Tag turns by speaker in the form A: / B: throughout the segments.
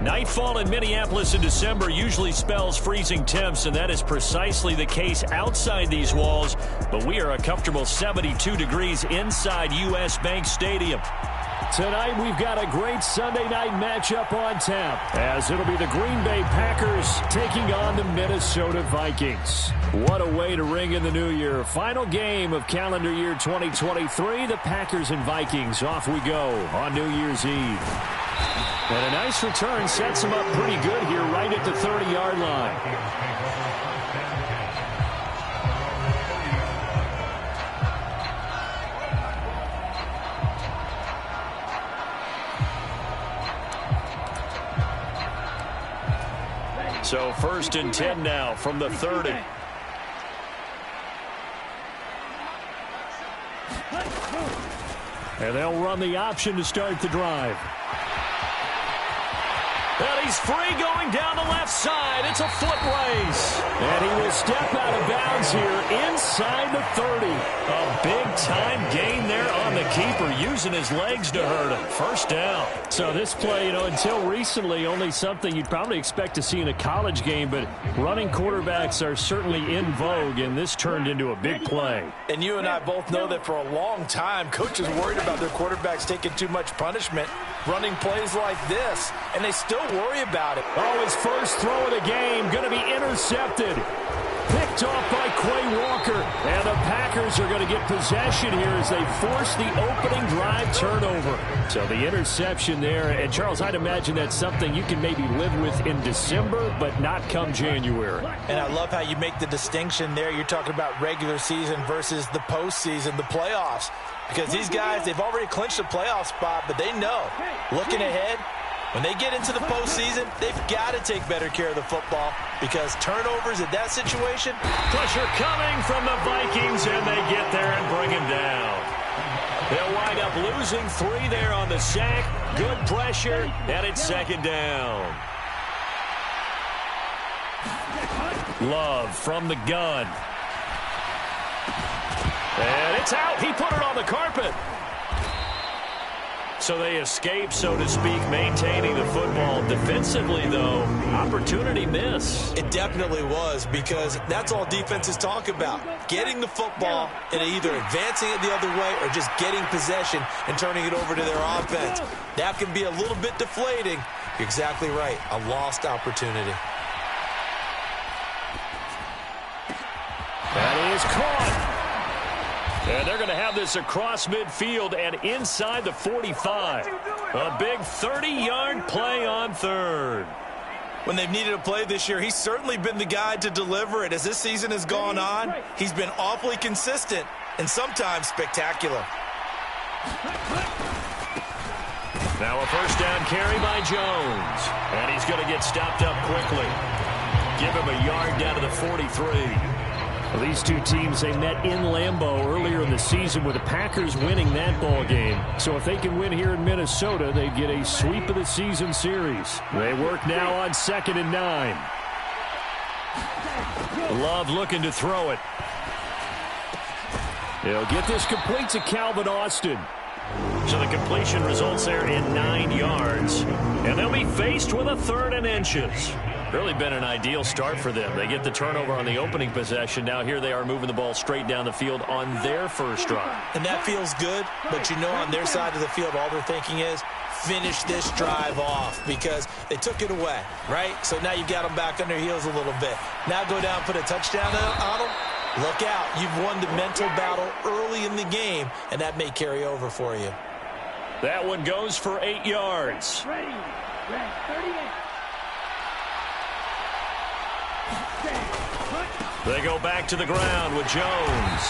A: Nightfall in Minneapolis in December usually spells freezing temps, and that is precisely the case outside these walls. But we are a comfortable 72 degrees inside U.S. Bank Stadium.
B: Tonight, we've got a great Sunday night matchup on tap, as it'll be the Green Bay Packers taking on the Minnesota Vikings. What a way to ring in the new year. Final game of calendar year 2023. The Packers and Vikings. Off we go on New Year's Eve. And a nice return sets them up pretty good here right at the 30-yard line.
A: So 1st and 10 now from the 30.
B: And they'll run the option to start the drive.
A: And he's free going down the left side. It's a foot race.
B: And he will step out of bounds here inside the 30.
A: A big-time gain there on the keeper, using his legs to hurt him. First down.
B: So this play, until recently, only something you'd probably expect to see in a college game, but running quarterbacks are certainly in vogue, and this turned into a big play.
C: And you and I both know that for a long time, coaches worried about their quarterbacks taking too much punishment, running plays like this, and they still worry about it.
B: Oh, his first throw of the game going to be intercepted. Picked off by Quay Walker. And the Packers are going to get possession here as they force the opening drive turnover. So the interception there. And, Charles, I'd imagine that's something you can maybe live with in December, but not come January.
C: And I love how you make the distinction there. You're talking about regular season versus the postseason, the playoffs. Because these guys, they've already clinched a playoff spot, but they know, looking ahead, when they get into the postseason, they've got to take better care of the football because turnovers in that situation.
A: Pressure coming from the Vikings, and they get there and bring him down. They'll wind up losing 3 there on the sack. Good pressure, and it's 2nd down. Love from the gun. And it's out. He put it on the carpet. So they escape, so to speak, maintaining the football. Defensively, though, opportunity miss.
C: It definitely was, because that's all defenses talk about. Getting the football and either advancing it the other way or just getting possession and turning it over to their offense. That can be a little bit deflating. You're exactly right. A lost opportunity.
A: That is caught. And they're going to have this across midfield and inside the 45. A big 30-yard play on 3rd.
C: When they've needed a play this year, he's certainly been the guy to deliver it. As this season has gone on, he's been awfully consistent and sometimes spectacular.
A: Now a first down carry by Jones. And he's going to get stopped up quickly. Give him a yard down to the 43.
B: Well, these two teams, they met in Lambeau earlier in the season with the Packers winning that ball game. So if they can win here in Minnesota, they get a sweep of the season series. They work now on 2nd and 9.
A: Love looking to throw it.
B: He'll get this complete to Calvin Austin.
A: So the completion results there in 9 yards. And they'll be faced with a 3rd and inches. Really been an ideal start for them. They get the turnover on the opening possession. Now here they are moving the ball straight down the field on their first drive.
C: And that feels good, but you know on their side of the field all they're thinking is finish this drive off because they took it away, right? So now you got them back on their heels a little bit. Now go down, put a touchdown on them. Look out. You've won the mental battle early in the game, and that may carry over for you.
A: That one goes for 8 yards.
D: Ready, 38.
A: They go back to the ground with Jones.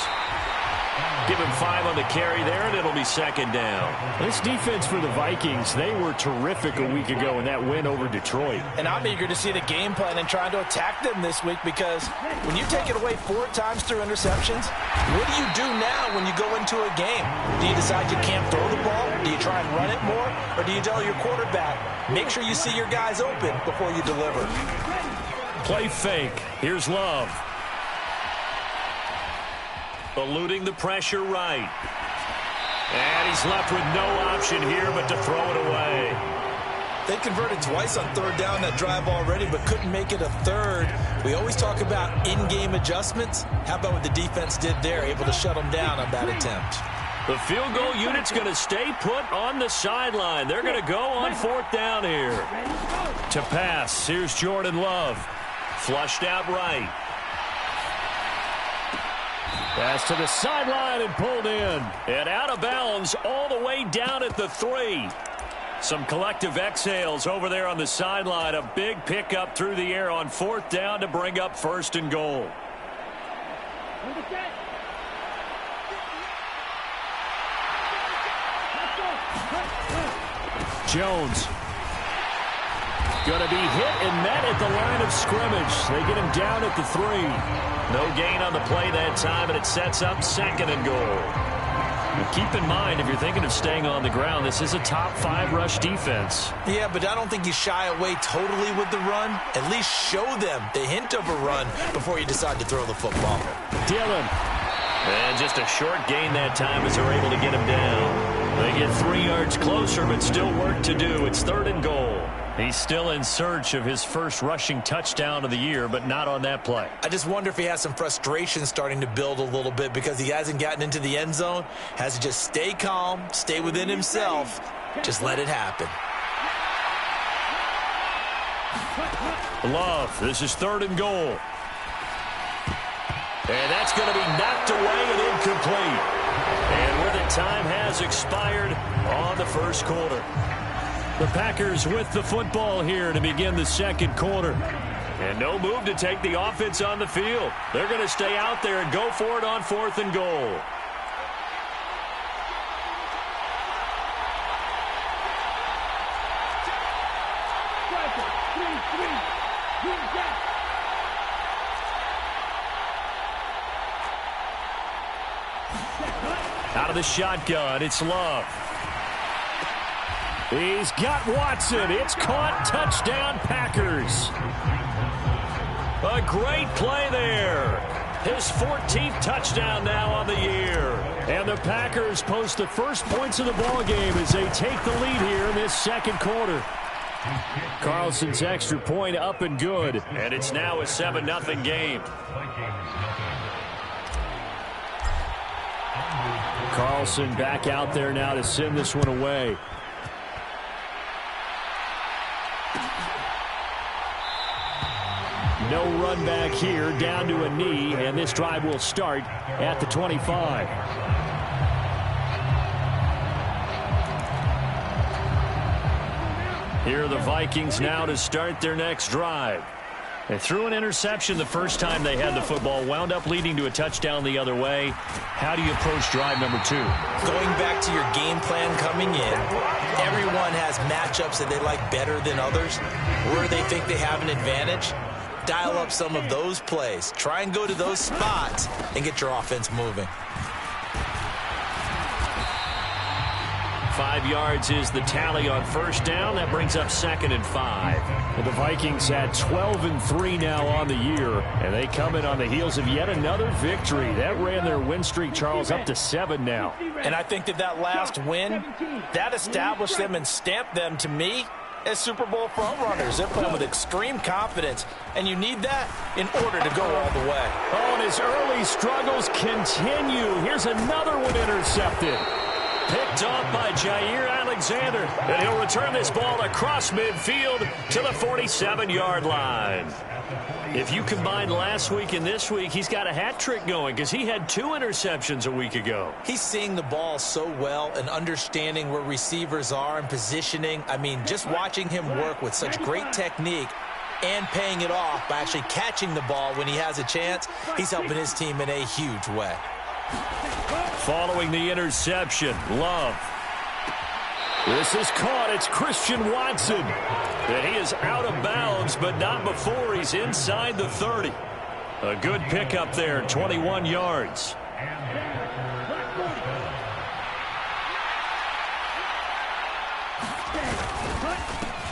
A: Give him 5 on the carry there, and it'll be 2nd down.
B: This defense for the Vikings, they were terrific a week ago in that win over Detroit.
C: And I'm eager to see the game plan and trying to attack them this week because when you take it away 4 times through interceptions, what do you do now when you go into a game? Do you decide you can't throw the ball? Do you try and run it more? Or do you tell your quarterback, make sure you see your guys open before you deliver?
A: Play fake. Here's Love. Eluding the pressure right. And he's left with no option here but to throw it away.
C: They converted twice on third down that drive already, but couldn't make it a third. We always talk about in-game adjustments. How about what the defense did there, able to shut them down on that attempt?
A: The field goal unit's going to stay put on the sideline. They're going to go on fourth down here. To pass, here's Jordan Love. Flushed out right.
B: Pass to the sideline and pulled in.
A: And out of bounds all the way down at the 3. Some collective exhales over there on the sideline. A big pickup through the air on fourth down to bring up first and goal.
B: Jones. Going to be hit and met at the line of scrimmage. They get him down at the 3.
A: No gain on the play that time, and it sets up second and goal. Keep in mind, if you're thinking of staying on the ground, this is a top 5 rush defense.
C: Yeah, but I don't think you shy away totally with the run. At least show them the hint of a run before you decide to throw the football.
B: Dillon.
A: And just a short gain that time as they're able to get him down. They get 3 yards closer, but still work to do. It's third and goal. He's still in search of his first rushing touchdown of the year, but not on that play.
C: I just wonder if he has some frustration starting to build a little bit because he hasn't gotten into the end zone. Has to just stay calm, stay within himself, just let it happen.
A: Love, this is third and goal. And that's going to be knocked away and incomplete. And where the time has expired on the first quarter.
B: The Packers with the football here to begin the second quarter.
A: And no move to take the offense on the field. They're going to stay out there and go for it on fourth and goal. Out of the shotgun, it's Love.
B: He's got Watson. It's caught. Touchdown, Packers.
A: A great play there. His 14th touchdown now on the year.
B: And the Packers post the first points of the ball game as they take the lead here in this second quarter. Carlson's extra point up and good.
A: And it's now a 7-0 game.
B: Carlson back out there now to send this one away. No run back here, down to a knee, and this drive will start at the 25.
A: Here are the Vikings now to start their next drive. They threw an interception the first time they had the football, wound up leading to a touchdown the other way. How do you approach drive number 2?
C: Going back to your game plan coming in, everyone has matchups that they like better than others, where they think they have an advantage. Dial up some of those plays. Try and go to those spots and get your offense moving.
A: 5 yards is the tally on first down. That brings up 2nd and 5.
B: And the Vikings at 12-3 now on the year, and they come in on the heels of yet another victory. That ran their win streak, Charles, up to 7 now.
C: And I think that last win, that established them and stamped them, to me, as Super Bowl frontrunners. They're playing with extreme confidence, and you need that in order to go all the way.
B: Oh, and his early struggles continue. Here's another one intercepted.
A: Picked off by Jair Alexander, and he'll return this ball across midfield to the 47-yard line. If you combine last week and this week, he's got a hat trick going because he had 2 interceptions a week ago.
C: He's seeing the ball so well and understanding where receivers are and positioning. I mean, just watching him work with such great technique and paying it off by actually catching the ball when he has a chance, he's helping his team in a huge way.
A: Following the interception, Love.
B: This is caught. It's Christian Watson.
A: And he is out of bounds, but not before he's inside the 30. A good pickup there, 21 yards.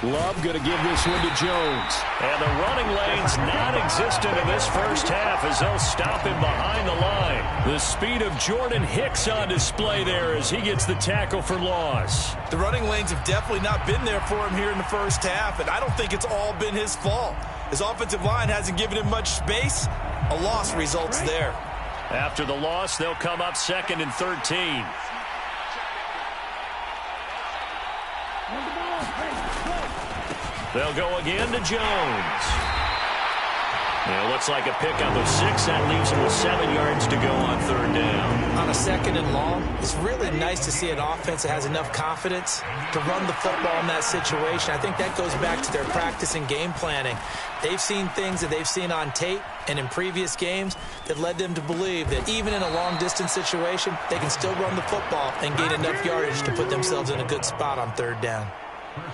B: Love going to give this one to Jones.
A: And the running lane's not
B: non-existent in this first half as they'll stop him behind the line. The speed of Jordan Hicks on display there as he gets the tackle for loss.
C: The running lanes have definitely not been there for him here in the first half, and I don't think it's all been his fault. His offensive line hasn't given him much space. A loss results there.
B: After the loss, they'll come up 2nd and 13. They'll go again to Jones. It looks like a pickup of 6. That leaves him with 7 yards to go on 3rd down.
C: On a 2nd and long, it's really nice to see an offense that has enough confidence to run the football in that situation. I think that goes back to their practice and game planning. They've seen things that they've seen on tape and in previous games that led them to believe that even in a long-distance situation, they can still run the football and gain enough yardage to put themselves in a good spot on 3rd down.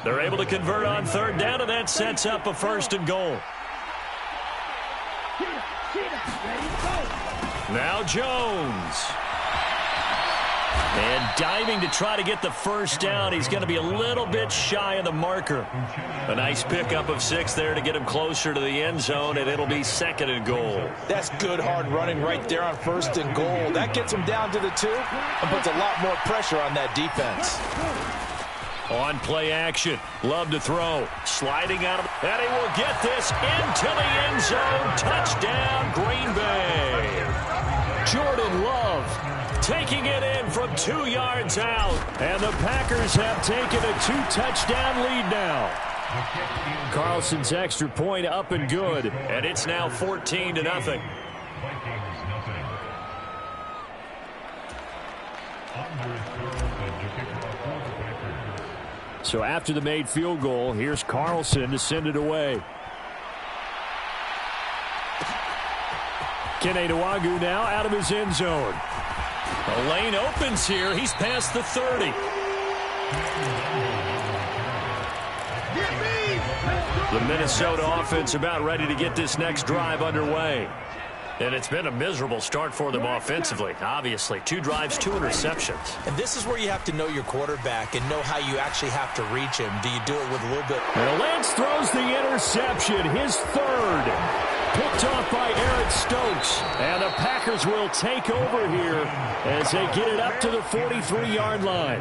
B: They're able to convert on 3rd down, and that sets up a 1st and goal. Now Jones. And diving to try to get the 1st down. He's going to be a little bit shy of the marker. A nice pickup of 6 there to get him closer to the end zone, and it'll be 2nd and goal.
C: That's good hard running right there on 1st and goal. That gets him down to the 2 and puts a lot more pressure on that defense.
B: On play action, Love to throw, sliding out of, and he will get this into the end zone. Touchdown, Green Bay. Jordan Love taking it in from 2 yards out, and the Packers have taken a 2-touchdown lead now. Carlson's extra point up and good, and it's now 14-0. So after the made field goal, here's Carlson to send it away. Kene Nwangwu now out of his end zone. The lane opens here. He's past the 30. The Minnesota offense about ready to get this next drive underway. And it's been a miserable start for them offensively, obviously. 2 drives, 2 interceptions.
C: And this is where you have to know your quarterback and know how you actually have to reach him. Do you do it with a little bit?
B: And Lance throws the interception, his 3rd. Picked off by Eric Stokes. And the Packers will take over here as they get it up to the 43-yard line.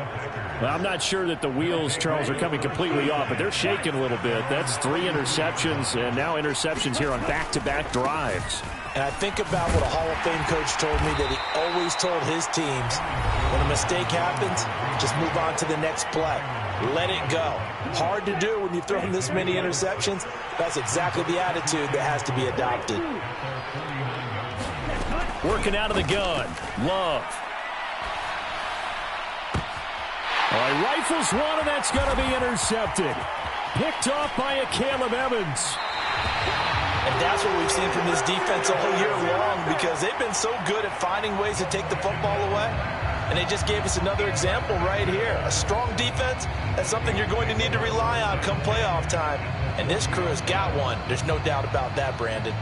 B: Well, I'm not sure that the wheels, Charles, are coming completely off, but they're shaking a little bit. That's 3 interceptions, and now interceptions here on back-to-back drives.
C: And I think about what a Hall of Fame coach told me that he always told his teams, when a mistake happens, just move on to the next play. Let it go. Hard to do when you've thrown this many interceptions. That's exactly the attitude that has to be adopted.
B: Working out of the gun. Love. He rifles one, and that's going to be intercepted. Picked off by a Caleb Evans.
C: And that's what we've seen from this defense all year long, because they've been so good at finding ways to take the football away. And they just gave us another example right here. A strong defense, that's something you're going to need to rely on come playoff time. And this crew has got one. There's no doubt about that, Brandon.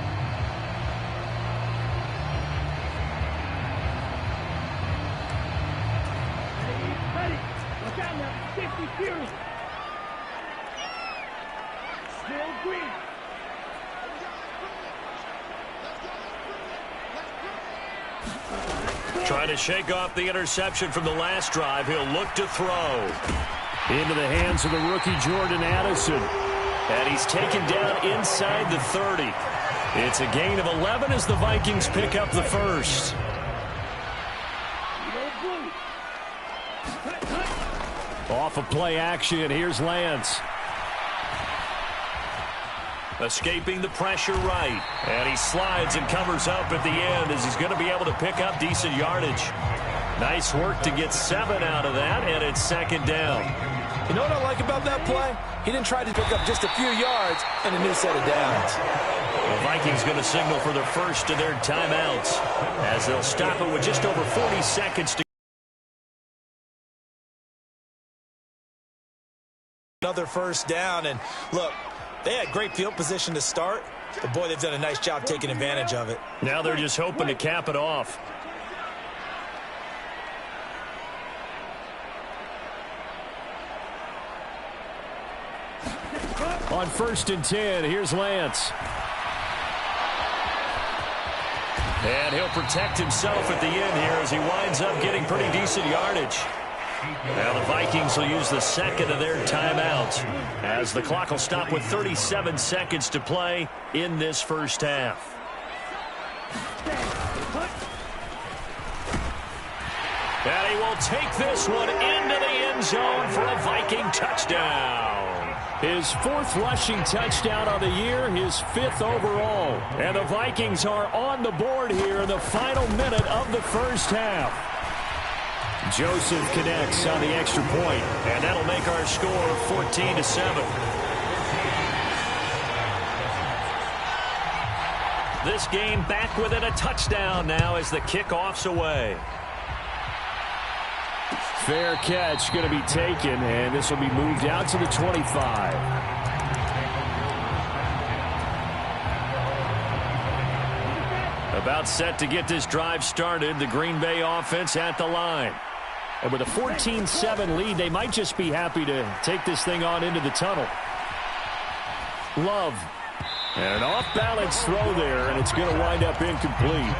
D: Ready. Look out now. 50 Fury. Still green.
B: Trying to shake off the interception from the last drive. He'll look to throw. Into the hands of the rookie Jordan Addison. And he's taken down inside the 30. It's a gain of 11 as the Vikings pick up the 1st. Off of play action, here's Lance. Escaping the pressure right. And he slides and covers up at the end as he's going to be able to pick up decent yardage. Nice work to get 7 out of that, and it's 2nd down.
C: You know what I like about that play? He didn't try to pick up just a few yards and a new set of downs.
B: The Vikings going to signal for their first of their timeouts as they'll stop it with just over 40 seconds to
C: another 1st down. And look, they had great field position to start, but boy, they've done a nice job taking advantage of it.
B: Now they're just hoping to cap it off. On 1st and 10, here's Lance.
A: And he'll protect himself at the end here as he winds up getting pretty decent yardage. Now the Vikings will use the second of their timeouts as the clock will stop with 37 seconds to play in this first half. And he will take this one into the end zone for a Viking touchdown.
B: His fourth rushing touchdown of the year, his fifth overall. And the Vikings are on the board here in the final minute of the first half. Joseph connects on the extra point,
A: and that'll make our score 14-7. This game back within a touchdown now as the kickoff's away.
B: Fair catch going to be taken, and this will be moved out to the 25. About set to get this drive started, the Green Bay offense at the line. And with a 14-7 lead, they might just be happy to take this thing on into the tunnel. Love. And an off-balance throw there, and it's going to wind up incomplete.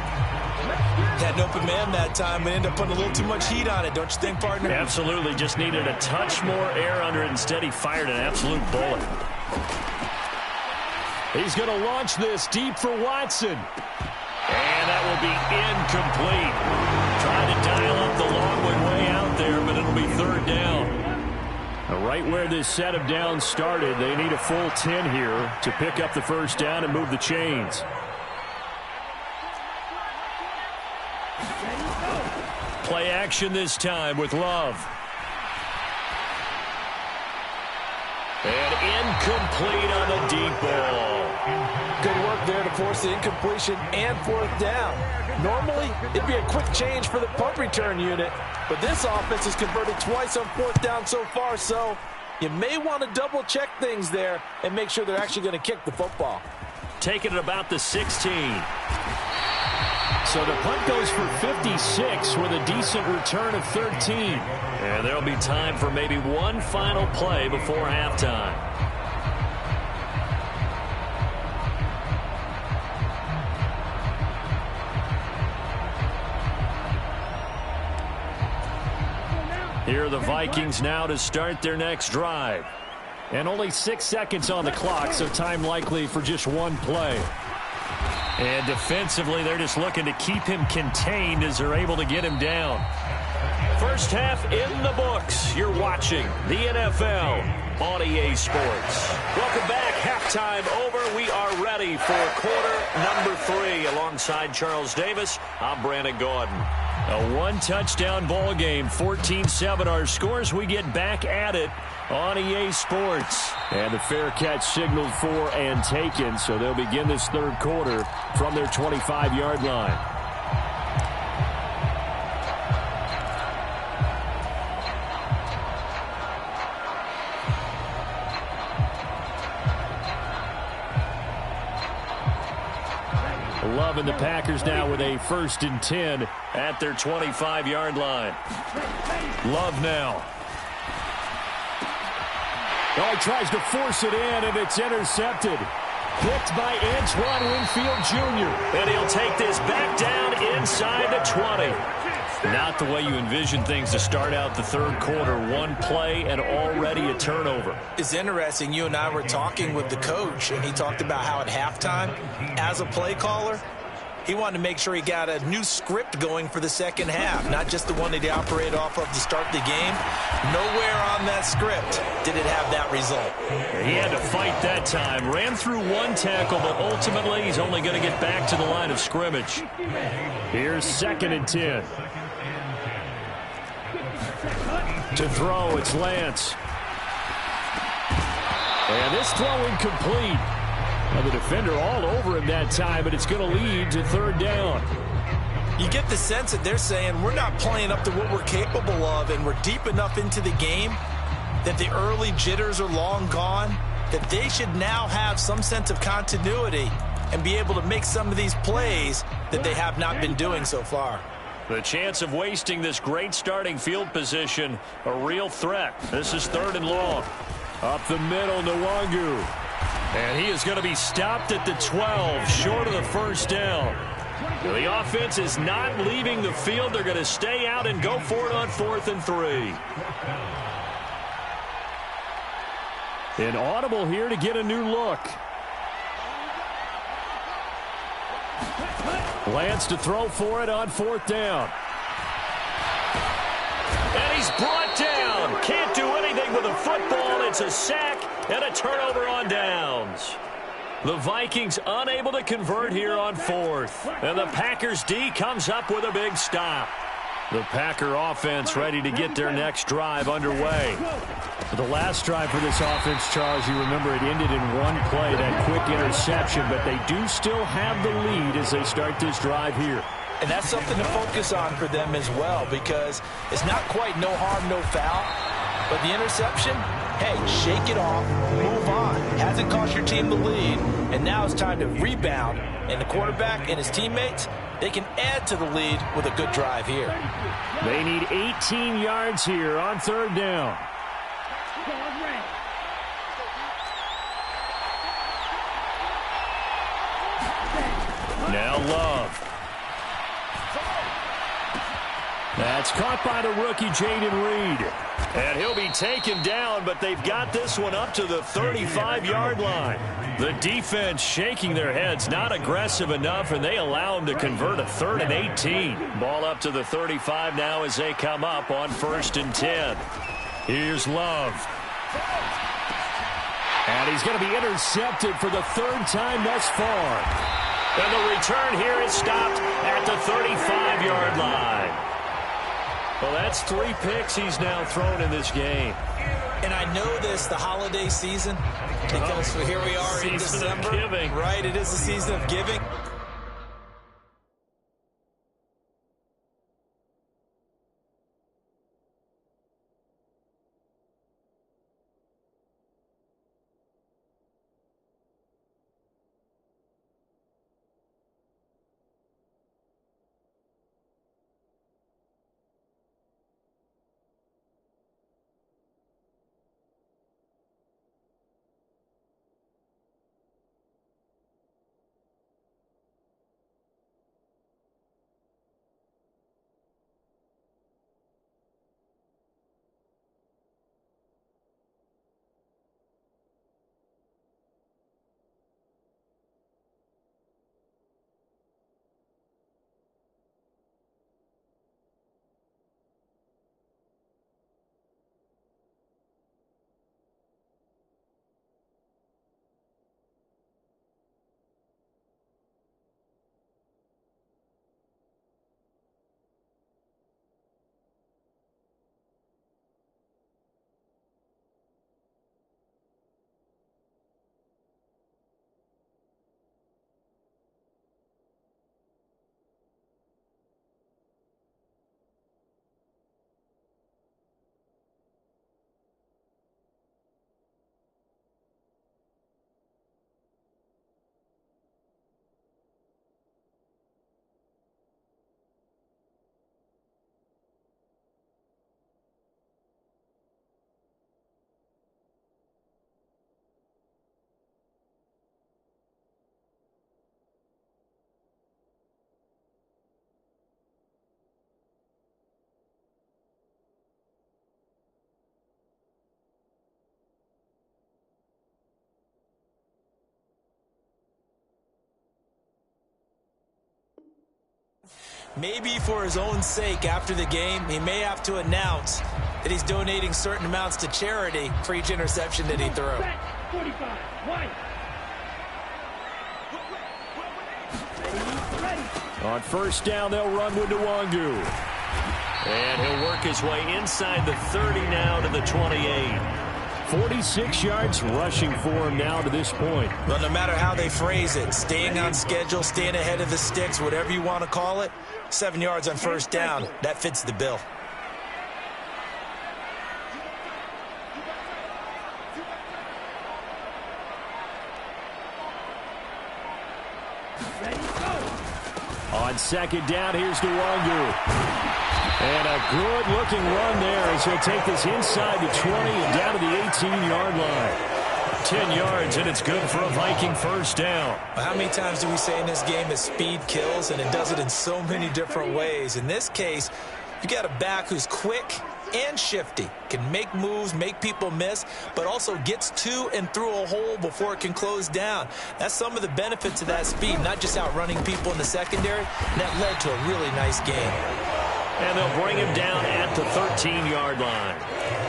C: Had an open man that time and ended up putting a little too much heat on it, don't you think, partner?
A: Absolutely. Just needed a touch more air under it. Instead, he fired an absolute bullet.
B: He's going to launch this deep for Watson.
A: And that will be incomplete. Trying to dial up the long way out there, but it'll be third down.
B: Right where this set of downs started, they need a full 10 here to pick up the first down and move the chains.
A: Play action this time with Love. And incomplete on the deep ball.
E: Good work there to force the incompletion and fourth down. Normally, it'd be a quick change for the punt return unit, but this offense has converted twice on fourth down so far, so you may want to double-check things there and make sure they're actually going to kick the football.
A: Taking it about the 16.
B: So the punt goes for 56 with a decent return of 13.
A: And there'll be time for maybe one final play before halftime. Here are the Vikings now to start their next drive.
B: And only 6 seconds on the clock, so time likely for just one play.
A: And defensively, they're just looking to keep him contained as they're able to get him down. First half in the books. You're watching the NFL on EA Sports. Welcome back. Halftime over. We are ready for quarter number 3. Alongside Charles Davis, I'm Brandon Gaudin.
B: A one-touchdown ball game, 14-7 our scores. We get back at it on EA Sports. And the fair catch signaled for and taken, so they'll begin this third quarter from their 25-yard line. Love and the Packers now with a 1st and 10
A: at their 25-yard line.
B: Love now. Oh, he tries to force it in, and it's intercepted. Picked by Antoine Winfield Jr.
A: And he'll take this back down inside the 20. Not the way you envision things to start out the third quarter. One play and already a turnover.
C: It's interesting. You and I were talking with the coach, and he talked about how at halftime, as a play caller, he wanted to make sure he got a new script going for the second half, not just the one that he operated off of to start the game. Nowhere on that script did it have that result.
A: He had to fight that time. Ran through one tackle, but ultimately he's only going to get back to the line of scrimmage.
B: Here's 2nd and 10. To throw, it's Lance. And this throw incomplete. Now the defender all over him that time, but it's going to lead to third down.
C: You get the sense that they're saying we're not playing up to what we're capable of, and we're deep enough into the game that the early jitters are long gone, that they should now have some sense of continuity and be able to make some of these plays that they have not been doing so far.
A: The chance of wasting this great starting field position, a real threat. This is 3rd and long.
B: Up the middle, Nwangu.
A: And he is going to be stopped at the 12, short of the first down. The offense is not leaving the field. They're going to stay out and go for it on 4th and 3.
B: An audible here to get a new look. Lance to throw for it on 4th down.
A: And he's brought down. Can't do anything with a football. It's a sack and a turnover on downs. The Vikings unable to convert here on 4th. And the Packers D comes up with a big stop. The Packer offense ready to get their next drive underway.
B: The last drive for this offense, Charles, you remember it ended in one play, that quick interception, but they do still have the lead as they start this drive here.
C: And that's something to focus on for them as well, because it's not quite no harm, no foul. But the interception, hey, shake it off, move on. Hasn't cost your team the lead, and now it's time to rebound. And the quarterback and his teammates, they can add to the lead with a good drive here.
B: They need 18 yards here on 3rd down.
A: Now Love.
B: That's caught by the rookie, Jayden Reed.
A: And he'll be taken down, but they've got this one up to the 35-yard line. The defense shaking their heads, not aggressive enough, and they allow him to convert a 3rd and 18. Ball up to the 35 now as they come up on 1st and 10. Here's Love.
B: And he's going to be intercepted for the 3rd time thus far.
A: And the return here is stopped at the 35-yard line. Well, that's 3 picks he's now thrown in this game.
C: And I know this, the holiday season, because here we are in December.
A: Giving.
C: Right, it is the season of giving. Maybe for his own sake after the game, he may have to announce that he's donating certain amounts to charity for each interception that he threw.
D: 45, White.
B: On 1st down, they'll run with Nwangu.
A: And he'll work his way inside the 30 now to the 28.
B: 46 yards rushing for him now to this point.
C: Well, no matter how they phrase it, staying on schedule, staying ahead of the sticks, whatever you want to call it, 7 yards on 1st down, that fits the bill.
B: On 2nd down, here's Nwangu. And a good-looking run there as he'll take this inside the 20 and down to the 18-yard line. up 10 yards, and it's good for a Viking first down.
C: How many times do we say in this game that speed kills, and it does it in so many different ways? In this case, you got a back who's quick and shifty, can make moves, make people miss, but also gets to and through a hole before it can close down. That's some of the benefits of that speed, not just outrunning people in the secondary, and that led to a really nice game.
A: And they'll bring him down at the 13-yard line.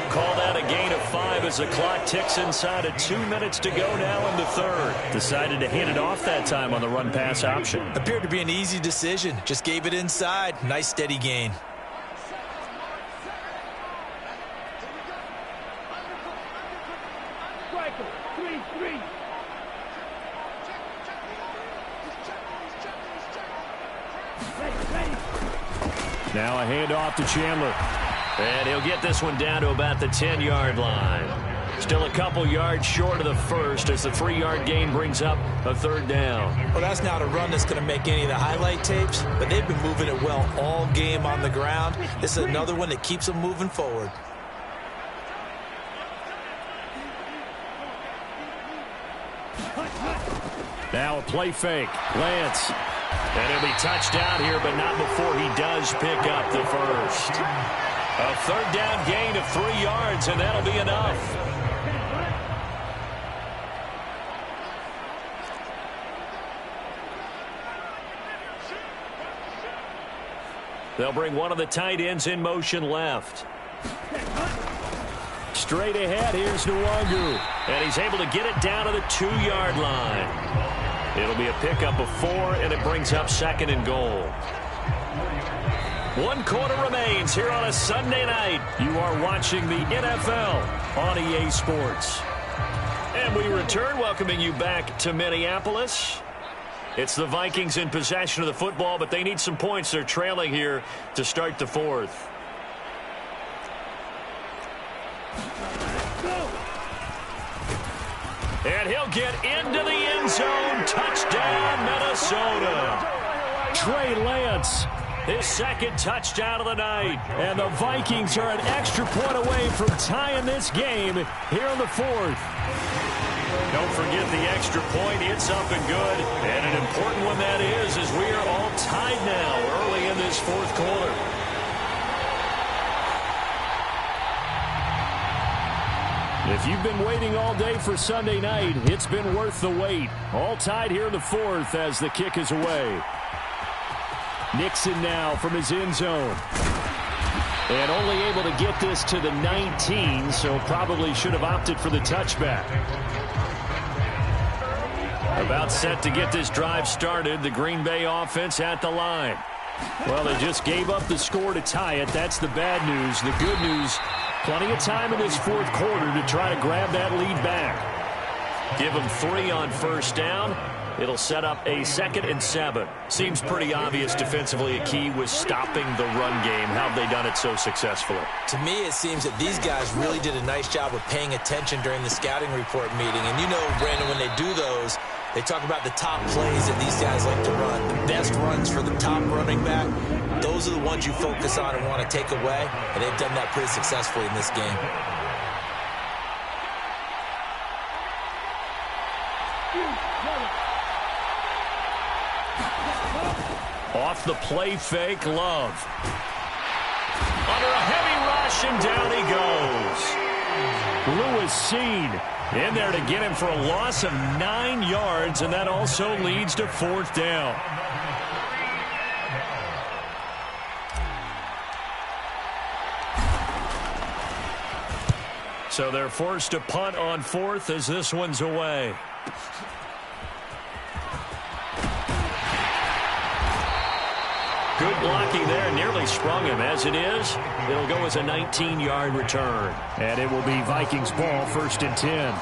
A: Call that a gain of 5 as the clock ticks inside of 2 minutes to go now in the third. Decided to hand it off that time on the run-pass option.
C: Appeared to be an easy decision. Just gave it inside. Nice steady gain.
B: Now a handoff to Chandler.
A: And he'll get this one down to about the 10-yard line. Still a couple yards short of the first as the 3-yard gain brings up a third down.
C: Well, that's not a run that's going to make any of the highlight tapes, but they've been moving it well all game on the ground. This is another one that keeps them moving forward.
B: Now a play fake. Lance.
A: And he'll be touched out here, but not before he does pick up the first. A third down gain of 3 yards, and that'll be enough. They'll bring one of the tight ends in motion left.
B: Straight ahead, here's Nwangu.
A: And he's able to get it down to the 2-yard line. It'll be a pickup of 4, and it brings up 2nd and goal. 1 quarter remains here on a Sunday night.
B: You are watching the NFL on EA Sports.
A: And we return, welcoming you back to Minneapolis. It's the Vikings in possession of the football, but they need some points. They're trailing here to start the fourth. And he'll get into the end zone. Touchdown, Minnesota.
B: Trey Lance.
A: His 2nd touchdown of the night.
B: And the Vikings are an extra point away from tying this game here in the 4th.
A: Don't forget the extra point. It's up and good. And an important one that is, as we are all tied now early in this 4th quarter.
B: If you've been waiting all day for Sunday night, it's been worth the wait. All tied here in the 4th as the kick is away. Nixon now from his end zone. And only able to get this to the 19, so probably should have opted for the touchback.
A: About set to get this drive started, the Green Bay offense at the line.
B: Well, they just gave up the score to tie it. That's the bad news. The good news, plenty of time in this 4th quarter to try to grab that lead back.
A: Give them 3 on first down. It'll set up a 2nd and 7. Seems pretty obvious defensively a key was stopping the run game. How have they done it so successfully?
C: To me, it seems that these guys really did a nice job of paying attention during the scouting report meeting. And you know, Brandon, when they do those, they talk about the top plays that these guys like to run. The best runs for the top running back. Those are the ones you focus on and want to take away. And they've done that pretty successfully in this game.
A: Off the play fake, Love. Under a heavy rush, and down he goes.
B: Lewis Cine in there to get him for a loss of 9 yards, and that also leads to 4th down. So they're forced to punt on 4th as this one's away.
A: Good blocking there, nearly sprung him. As it is, it'll go as a 19-yard return.
B: And it will be Vikings ball, 1st and 10.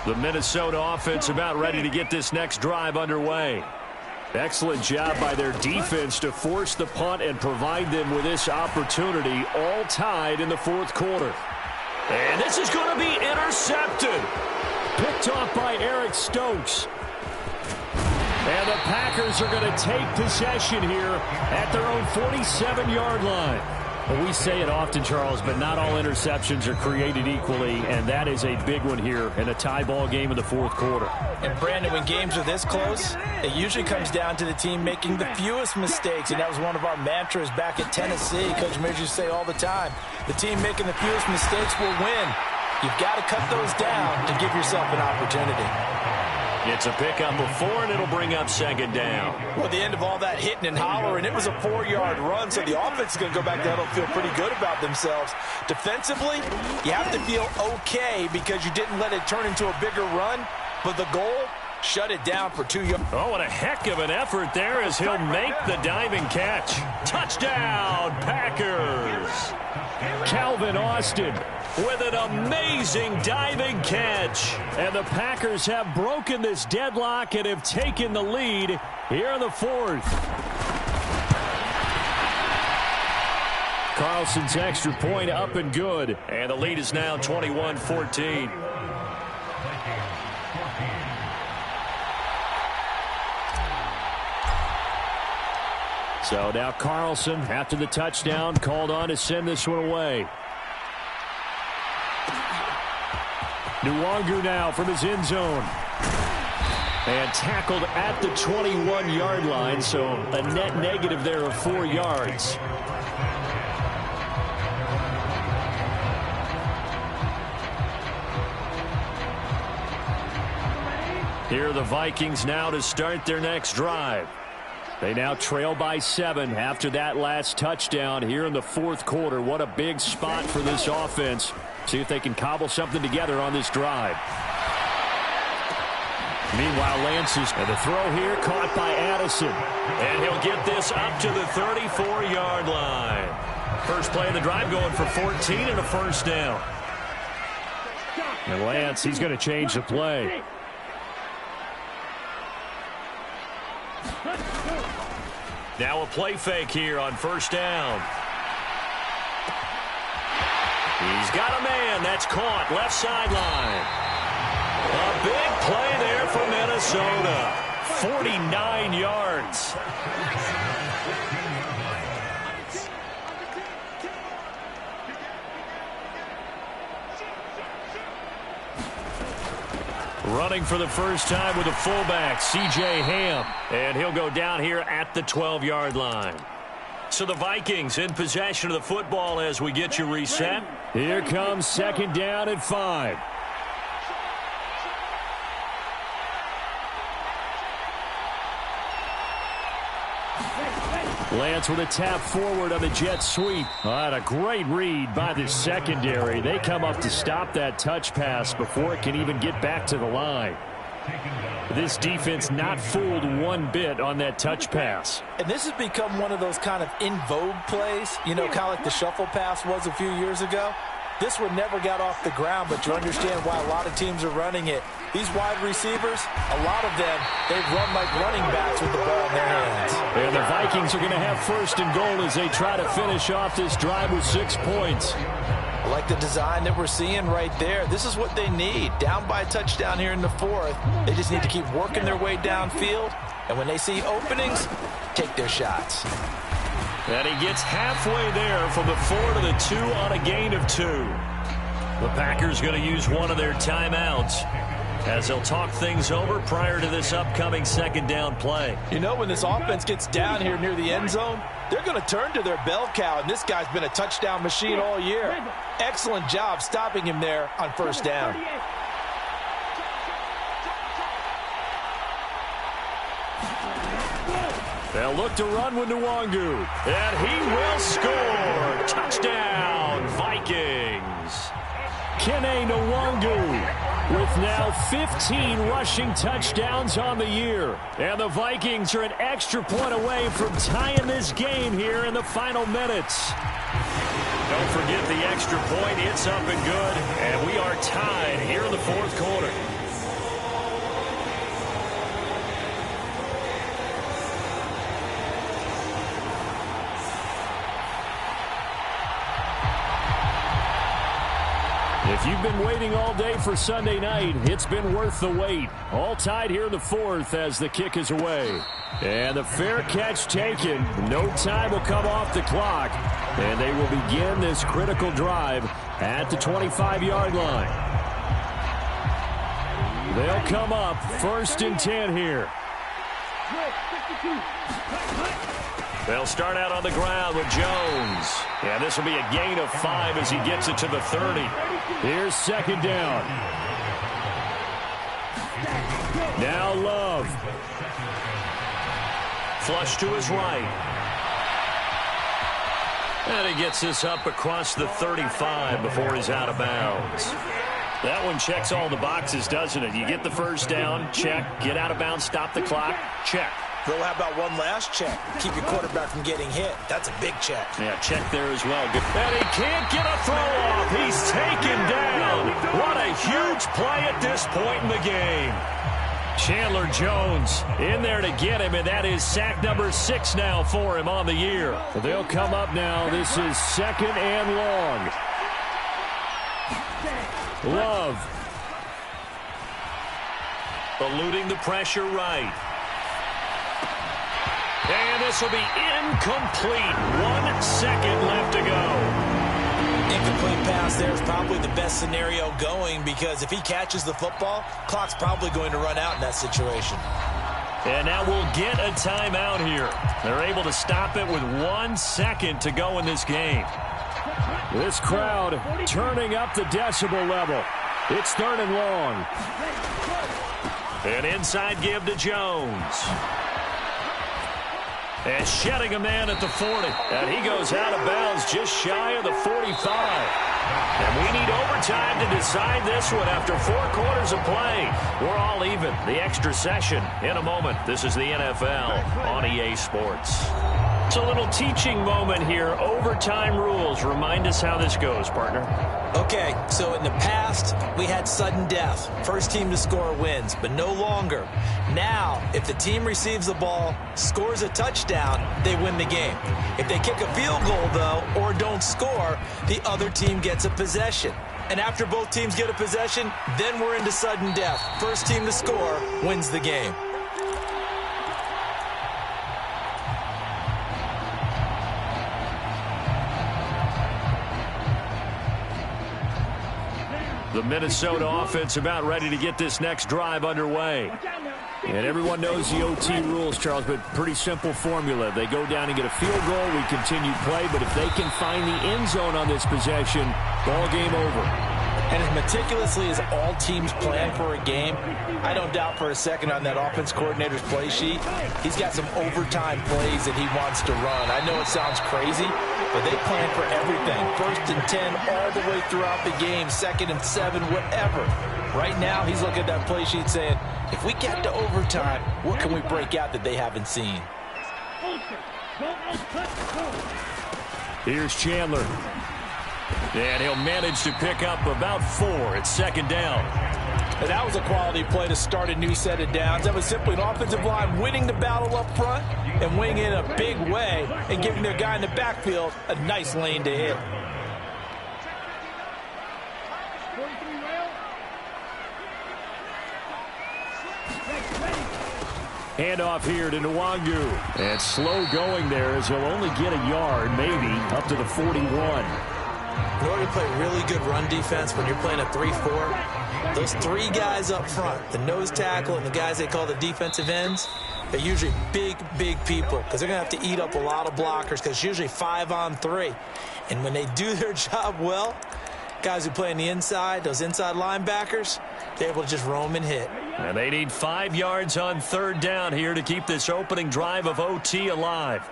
A: The Minnesota offense about ready to get this next drive underway.
B: Excellent job by their defense to force the punt and provide them with this opportunity, all tied in the fourth quarter.
A: And this is going to be intercepted.
B: Picked off by Eric Stokes. And the Packers are going to take possession here at their own 47-yard line. Well, we say it often, Charles, but not all interceptions are created equally, and that is a big one here in a tie ball game in the fourth quarter.
C: And, Brandon, when games are this close, it usually comes down to the team making the fewest mistakes, and that was one of our mantras back at Tennessee. Coach Mears used to say all the time, the team making the fewest mistakes will win. You've got to cut those down to give yourself an opportunity.
A: It's a pickup of 4, and it'll bring up second down.
C: Well, the end of all that hitting and hollering, it was a 4-yard run, so the offense is going to go back there and feel pretty good about themselves. Defensively, you have to feel okay because you didn't let it turn into a bigger run, but the goal, shut it down for 2 yards.
A: Oh, what a heck of an effort there as he'll make the diving catch. Touchdown, Packers!
B: Calvin Austin
A: with an amazing diving catch.
B: And the Packers have broken this deadlock and have taken the lead here in the fourth. Carlson's extra point up and good.
A: And the lead is now 21-14.
B: So now Carlson, after the touchdown, called on to send this one away. Nwangu now from his end zone. And tackled at the 21-yard line, so a net negative there of 4 yards. Here are the Vikings now to start their next drive. They now trail by 7 after that last touchdown here in the fourth quarter. What a big spot for this offense. See if they can cobble something together on this drive. Meanwhile, Lance is and the throw here caught by Addison.
A: And he'll get this up to the 34-yard line. First play of the drive going for 14 and a first down.
B: And Lance, he's going to change the play.
A: Now a play fake here on first down. He's got a man. That's caught. Left sideline. A big play there for Minnesota. 49 yards. Running for the first time with a fullback, C.J. Ham. And he'll go down here at the 12-yard line. So the Vikings in possession of the football as we get you reset.
B: Here comes second down at 5. Lance with a tap forward on the jet sweep. Oh, a great read by the secondary. They come up to stop that touch pass before it can even get back to the line. This defense not fooled one bit on that touch pass.
C: And this has become one of those kind of in vogue plays, you know, kind of like the shuffle pass was a few years ago. This one never got off the ground, but you understand why a lot of teams are running it. These wide receivers, a lot of them, they run like running backs with the ball in their hands.
B: And the Vikings are going to have first and goal as they try to finish off this drive with 6 points.
C: I like the design that we're seeing right there. This is what they need. Down by a touchdown here in the fourth. They just need to keep working their way downfield. And when they see openings, take their shots.
A: And he gets halfway there from the 4 to the 2 on a gain of 2. The Packers going to use one of their timeouts as they'll talk things over prior to this upcoming second down play.
C: You know, when this offense gets down here near the end zone, they're going to turn to their bell cow, and this guy's been a touchdown machine all year. Excellent job stopping him there on first down.
B: They'll look to run with Nwangu.
A: And he will score. Touchdown, Vikings.
B: Kene Nwangu with now 15 rushing touchdowns on the year. And the Vikings are an extra point away from tying this game here in the final minutes.
A: Don't forget the extra point. It's up and good. And we are tied here in the fourth quarter.
B: If you've been waiting all day for Sunday night, it's been worth the wait. All tied here in the fourth as the kick is away. And the fair catch taken. No time will come off the clock. And they will begin this critical drive at the 25-yard line. They'll come up 1st and 10 here. They'll start out on the ground with Jones. And this will be a gain of 5 as he gets it to the 30. Here's 2nd down. Now Love. Flush to his right. And he gets this up across the 35 before he's out of bounds. That one checks all the boxes, doesn't it? You get the first down, check. Get out of bounds, stop the clock, check.
C: Well, how about one last check? Keep your quarterback from getting hit. That's a big check.
B: Yeah, check there as well. Good. And he can't get a throw off. He's taken down. What a huge play at this point in the game. Chandler Jones in there to get him, and that is sack number 6 now for him on the year. So they'll come up now. This is 2nd and long. Love. Eluding the pressure right. And this will be incomplete. 1 second left to go.
C: Incomplete pass there is probably the best scenario going because if he catches the football, clock's probably going to run out in that situation.
B: And now we'll get a timeout here. They're able to stop it with 1 second to go in this game. This crowd turning up the decibel level. It's 3rd and long. An inside give to Jones. And shedding a man at the 40. And he goes out of bounds just shy of the 45. And we need overtime to decide this one after 4 quarters of play. We're all even. The extra session in a moment. This is the NFL on EA Sports. It's a little teaching moment here. Overtime rules. Remind us how this goes, partner.
C: Okay, so in the past, we had sudden death. First team to score wins, but no longer. Now, if the team receives the ball, scores a touchdown, they win the game. If they kick a field goal, though, or don't score, the other team gets a possession. And after both teams get a possession, then we're into sudden death. First team to score wins the game.
B: The Minnesota offense about ready to get this next drive underway. And everyone knows the OT rules, Charles, but pretty simple formula. They go down and get a field goal, we continue play, but if they can find the end zone on this possession, ball game over.
C: And as meticulously as all teams plan for a game, I don't doubt for a second on that offense coordinator's play sheet, he's got some overtime plays that he wants to run. I know it sounds crazy, but they plan for everything. 1st and 10 all the way throughout the game, 2nd and 7, whatever. Right now, he's looking at that play sheet saying, if we get to overtime, what can we break out that they haven't seen?
B: Here's Chandler. And he'll manage to pick up about 4. It's 2nd down.
E: And that was a quality play to start a new set of downs. That was simply an offensive line winning the battle up front and winning in a big way and giving their guy in the backfield a nice lane to hit.
B: Handoff here to Nwangu. And slow going there as he'll only get a yard, maybe, up to the 41.
C: In order to play really good run defense when you're playing a 3-4, those 3 guys up front, the nose tackle and the guys they call the defensive ends, they're usually big, big people because they're going to have to eat up a lot of blockers because it's usually 5-on-3. And when they do their job well, guys who play on the inside, those inside linebackers, they're able to just roam and hit.
B: And they need 5 yards on 3rd down here to keep this opening drive of OT alive.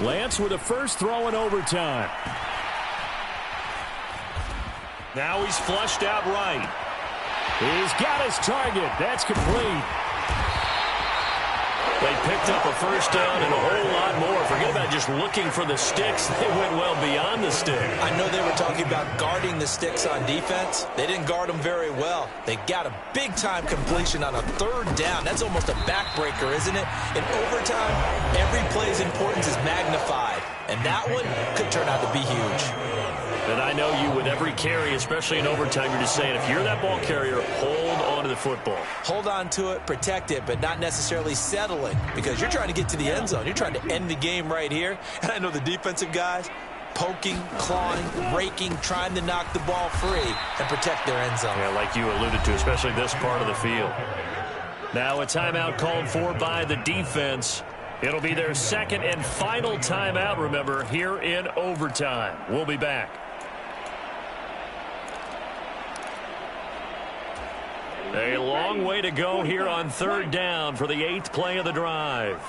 B: Lance with a first throw in overtime. Now he's flushed out right. He's got his target. That's complete.
A: They picked up a first down and a whole lot more. Forget about just looking for the sticks. They went well beyond the stick.
C: I know they were talking about guarding the sticks on defense. They didn't guard them very well. They got a big-time completion on a third down. That's almost a backbreaker, isn't it? In overtime, every play's importance is magnified. And that one could turn out to be huge.
A: And I know you with every carry, especially in overtime, you're just saying if you're that ball carrier, hold on to the football.
C: Hold on to it, protect it, but not necessarily settle it because you're trying to get to the end zone. You're trying to end the game right here. And I know the defensive guys poking, clawing, raking, trying to knock the ball free and protect their end zone.
A: Yeah, like you alluded to, especially this part of the field. Now a timeout called for by the defense. It'll be their second and final timeout, remember, here in overtime. We'll be back. A long way to go here on third down for the 8th play of the drive.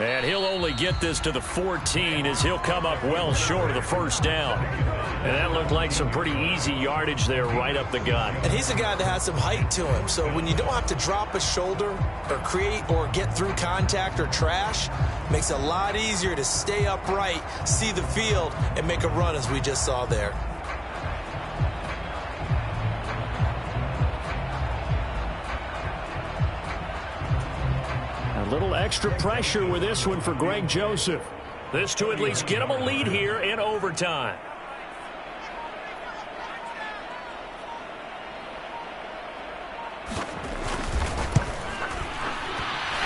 A: And he'll only get this to the 14 as he'll come up well short of the first down. And that looked like some pretty easy yardage there right up the gut.
C: And he's a guy that has some height to him. So when you don't have to drop a shoulder or create or get through contact or trash, makes it a lot easier to stay upright, see the field, and make a run as we just saw there.
B: A little extra pressure with this one for Greg Joseph.
A: This to at least get him a lead here in overtime.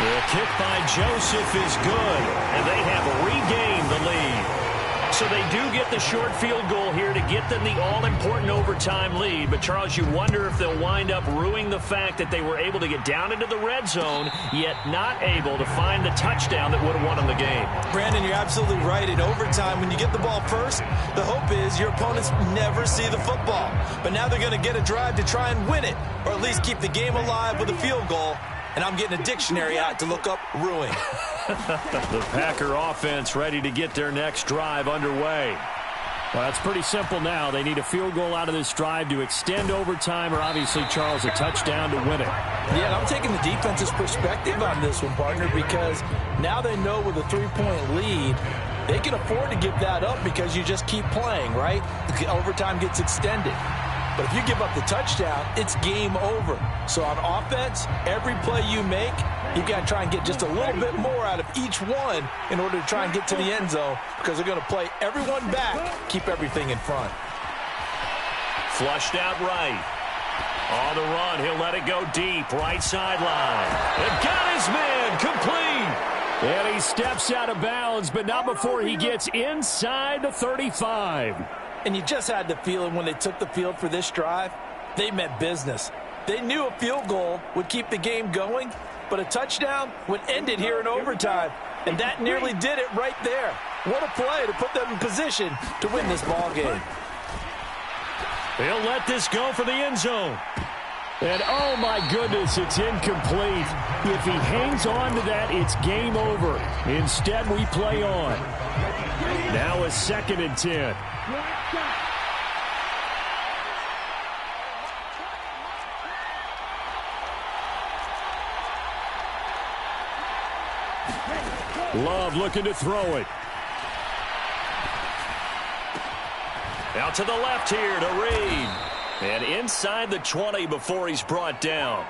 A: The kick by Joseph is good, and they have regained the lead. So they do get the short field goal here to get them the all-important overtime lead. But, Charles, you wonder if they'll wind up ruining the fact that they were able to get down into the red zone, yet not able to find the touchdown that would have won them the game.
C: Brandon, you're absolutely right. In overtime, when you get the ball first, the hope is your opponents never see the football. But now they're going to get a drive to try and win it, or at least keep the game alive with a field goal. And I'm getting a dictionary out to look up ruin.
B: The Packer offense ready to get their next drive underway. Well, it's pretty simple now. They need a field goal out of this drive to extend overtime or obviously, Charles, a touchdown to win it.
E: Yeah, I'm taking the defense's perspective on this one, partner, because now they know with a 3-point lead, they can afford to give that up because you just keep playing, right? The overtime gets extended. But if you give up the touchdown, it's game over. So on offense, every play you make, you've got to try and get just a little bit more out of each one in order to try and get to the end zone because they're going to play everyone back, keep everything in front.
A: Flushed out right. On the run, he'll let it go deep, right sideline. And got his man, complete.
B: And he steps out of bounds, but not before he gets inside the 35.
E: And you just had the feeling when they took the field for this drive, they meant business. They knew a field goal would keep the game going, but a touchdown would end it here in overtime. And that nearly did it right there. What a play to put them in position to win this ball game.
A: They'll let this go for the end zone.
B: And oh my goodness, it's incomplete. If he hangs on to that, it's game over. Instead, we play on. Now a 2nd and 10. Love looking to throw it.
A: Out to the left here to Reed. And inside the 20 before he's brought down.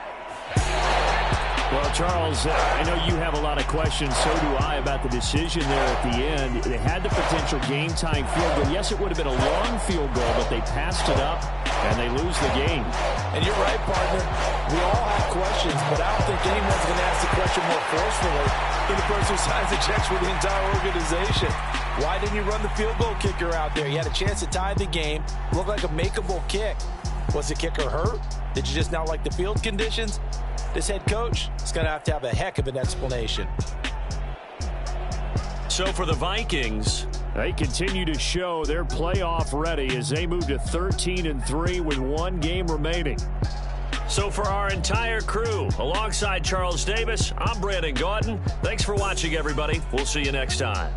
B: Well, Charles, I know you have a lot of questions. So do I about the decision there at the end. They had the potential game-tying field goal. Yes, it would have been a long field goal, but they passed it up, and they lose the game.
E: And you're right, partner. We all have questions, but I don't think anyone's going to ask the question more forcefully than the person who signs the checks for the entire organization. Why didn't you run the field goal kicker out there? You had a chance to tie the game. Looked like a makeable kick. Was the kicker hurt? Did you just not like the field conditions? This head coach is going to have a heck of an explanation.
A: So for the Vikings,
B: they continue to show they're playoff ready as they move to 13-3 with 1 game remaining.
A: So for our entire crew, alongside Charles Davis, I'm Brandon Gaudin. Thanks for watching, everybody. We'll see you next time.